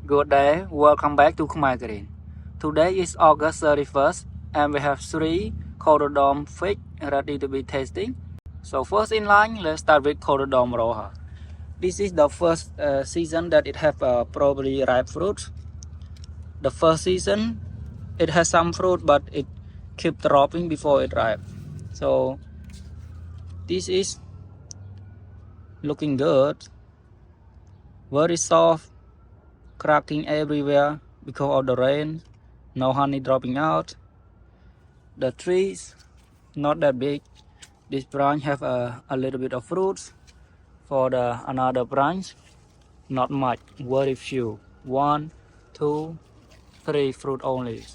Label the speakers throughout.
Speaker 1: Good day, welcome back to Khmer Green. Today is August 31st and we have 3 Col de Dame figs ready to be tasting. So first in line, let's start with Col de Dame Roja. This is the first season that it have probably ripe fruit. The first season, it has some fruit but it keep dropping before it ripe. So this is looking good, very soft, cracking everywhere because of the rain, no honey dropping out. The trees not that big. This branch have a little bit of fruits. For the another branch, not much, very few. 1, 2, 3 fruit only.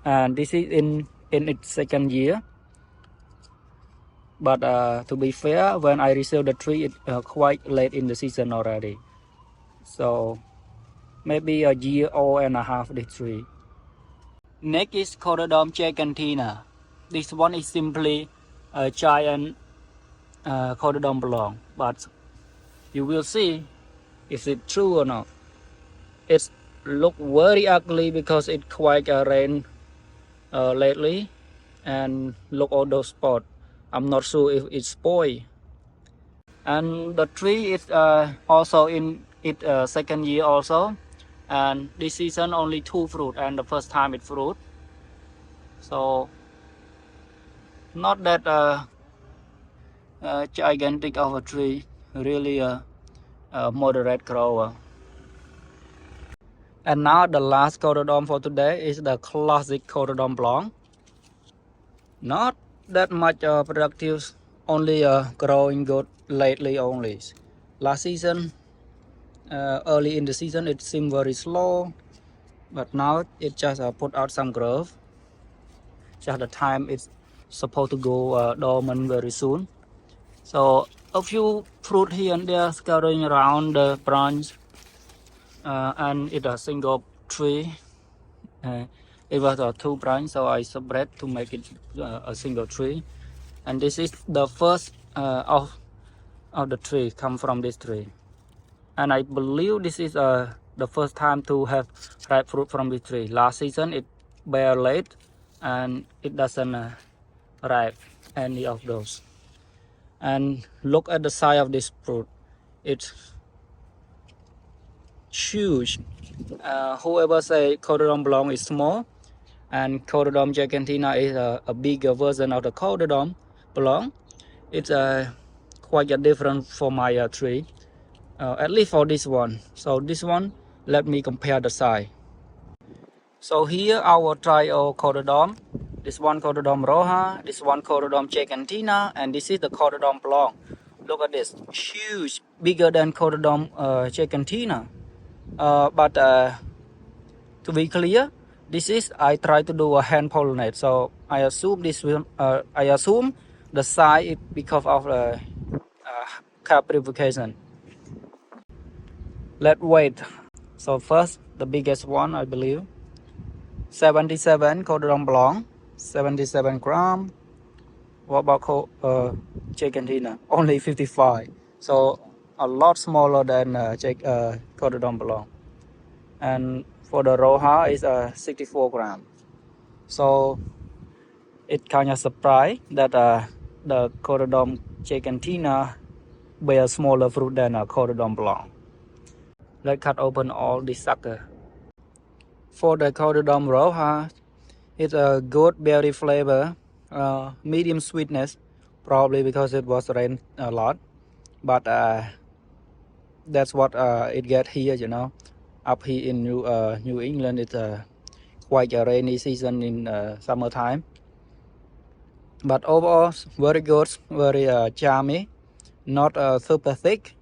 Speaker 1: And this is in its second year. But to be fair, when I received the tree, it quite late in the season already. So maybe a year or and a half this tree. Next is Col de Dame gigantea. This one is simply a giant Col de Dame belong, but you will see is it true or not. It look very ugly because it quite rain lately, and look all those spots. I'm not sure if it's spoiled. And the tree is also in its second year also, and this season only 2 fruit and the first time it fruit. So not that gigantic of a tree, really a moderate grower. And now the last Col de Dame for today is the classic Col de Dame Blanc. Not that much productive, only growing good lately only. Last season, early in the season, it seemed very slow, but now it just put out some growth. Just the time it's supposed to go dormant very soon. So a few fruit here and there scattering around the branch, and it's a single tree. It was a 2 branch, so I spread to make it a single tree. And this is the first of the tree come from this tree. And I believe this is the first time to have ripe fruit from this tree. Last season it bear late and it doesn't ripe any of those. And look at the size of this fruit. It's huge. Whoever say Col de Dame Blanc is small and Col de Dame gigantea is a bigger version of the Col de Dame Blanc, it's quite different for my tree, at least for this one. So this one, let me compare the size. So here our trio Col de Dame. This one Col de Dame Roja, this one Col de Dame gigantea, and this is the Col de Dame Blanc. Look at this, huge, bigger than Col de Dame gigantea. But to be clear, this is I try to do a hand pollinate, so I assume this will I assume the size is because of cap purification. Let's wait. So first the biggest one, I believe 77 Col de Dame Blanc, 77 gram. What about gigantea? Only 55, so a lot smaller than Col de Dame Blanc. And for the Roja is 64 gram. So it kind of surprised that the Col de Dame gigantea bear smaller fruit than a Col de Dame Blanc. Let's cut open all this sucker. For the Col de Dame Roja, it's a good berry flavor, medium sweetness, probably because it was rain a lot. But that's what it get here, you know. Up here in New England, it's quite a rainy season in summertime. But overall, very good, very charmy, not super thick,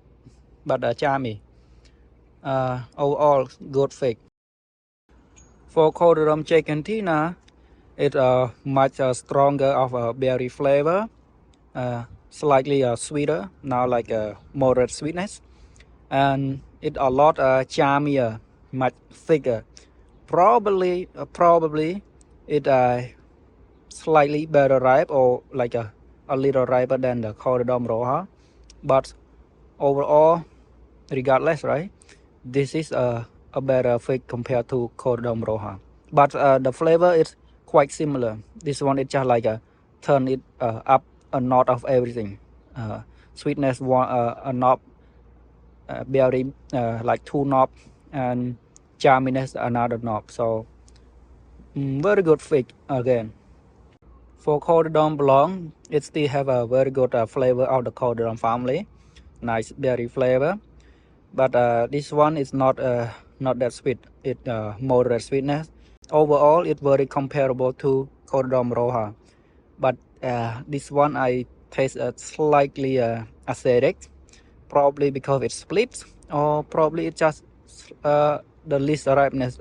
Speaker 1: but charmy. Overall, good fig. For Col de Dame gigantea, it's much stronger of a berry flavor, slightly sweeter, now like a moderate sweetness, and it's a lot charmier, much thicker. Probably it slightly better ripe or like a little riper than the Col de Dame Roja, but overall regardless, right? This is a better fig compared to Col de Dame Roja. But the flavor is quite similar. This one is just like a turn it up a knot of everything. Sweetness one a knob, berry like two knob, and jamminess another knob. So very good fig again. For Col de Dame Blanc, it still have a very good flavor of the Col de Dame family. Nice berry flavor. But this one is not that sweet. It moderate sweetness. Overall, it's very comparable to Col de Dame Roja. But this one I taste slightly acidic, probably because it splits, or probably it's just the least ripeness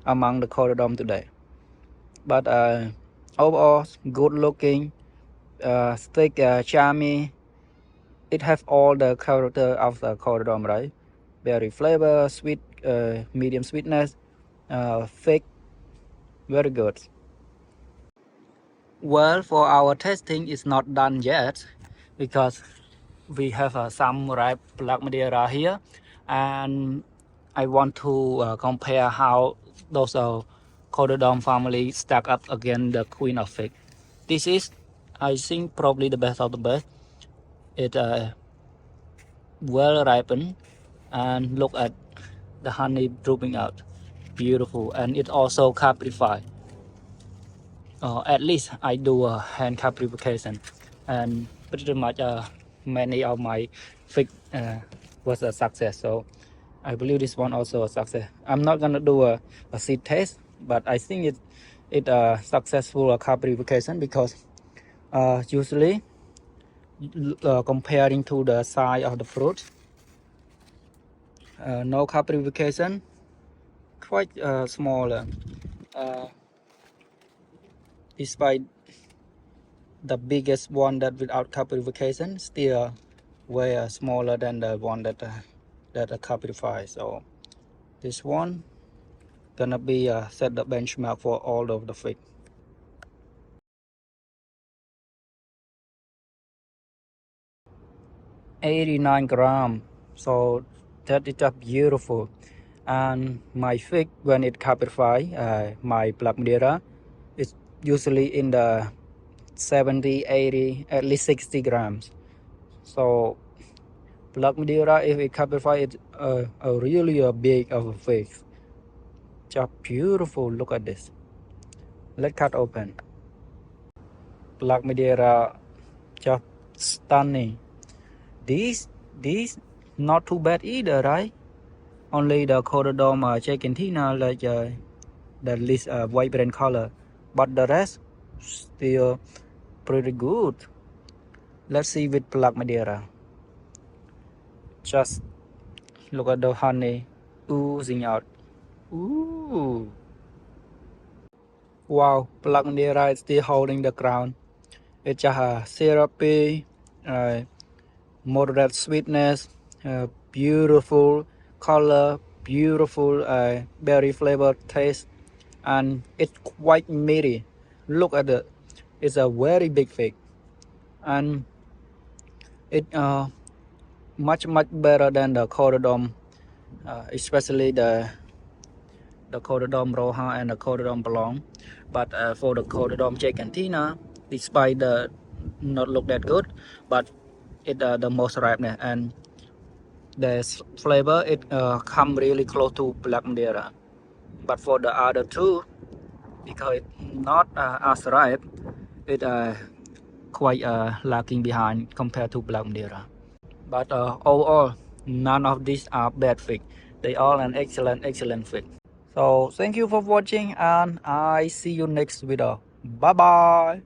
Speaker 1: among the Col de Dame today. But overall, good looking, thick, charming. It has all the character of the Col de Dame, right? Berry flavor, sweet, medium sweetness, thick, very good. Well, for our testing, it's not done yet because we have some ripe Black Madeira here, and I want to compare how those Col de Dame family stack up against the Queen of Fig. This is, I think, probably the best of the best. It well ripened, and look at the honey drooping out, beautiful, and it also caprified. At least I do a hand caprification, and pretty much many of my fig was a success. So I believe this one also a success. I'm not gonna do a seed test, but I think it successful caprification because usually comparing to the size of the fruit, no caprification, quite smaller. Despite the biggest one that without caprification still way smaller than the one that caprified. So this one gonna be set the benchmark for all of the fig. 89 gram, so that is just beautiful. And my fig, when it caprify, my Black Madeira, is usually in the 70, 80, at least 60 grams. So Black Madeira, if it caprify, it's a really big of a fig. Just beautiful. Look at this. Let's cut open. Black Madeira, just stunning. These not too bad either, right? Only the Col de Dame Argentina like the least vibrant color, but the rest still pretty good. Let's see with Black Madeira. Just look at the honey oozing out. Ooh. Wow, Black Madeira is still holding the crown. It's just a syrupy, moderate sweetness, beautiful color, beautiful berry flavor taste, and it's quite meaty. Look at it. It's a very big fig, and it much better than the Col de Dame, especially the Col de Dame Roja and the Col de Dame Blanc. But for the Col de Dame Argentina, despite the not look that good, but it the most ripeness and the flavor it come really close to Black Madeira. But for the other two, because it's not as ripe, it quite lacking behind compared to Black Madeira. But overall, none of these are bad fig. They all an excellent fig. So thank you for watching, and I see you next video. Bye bye.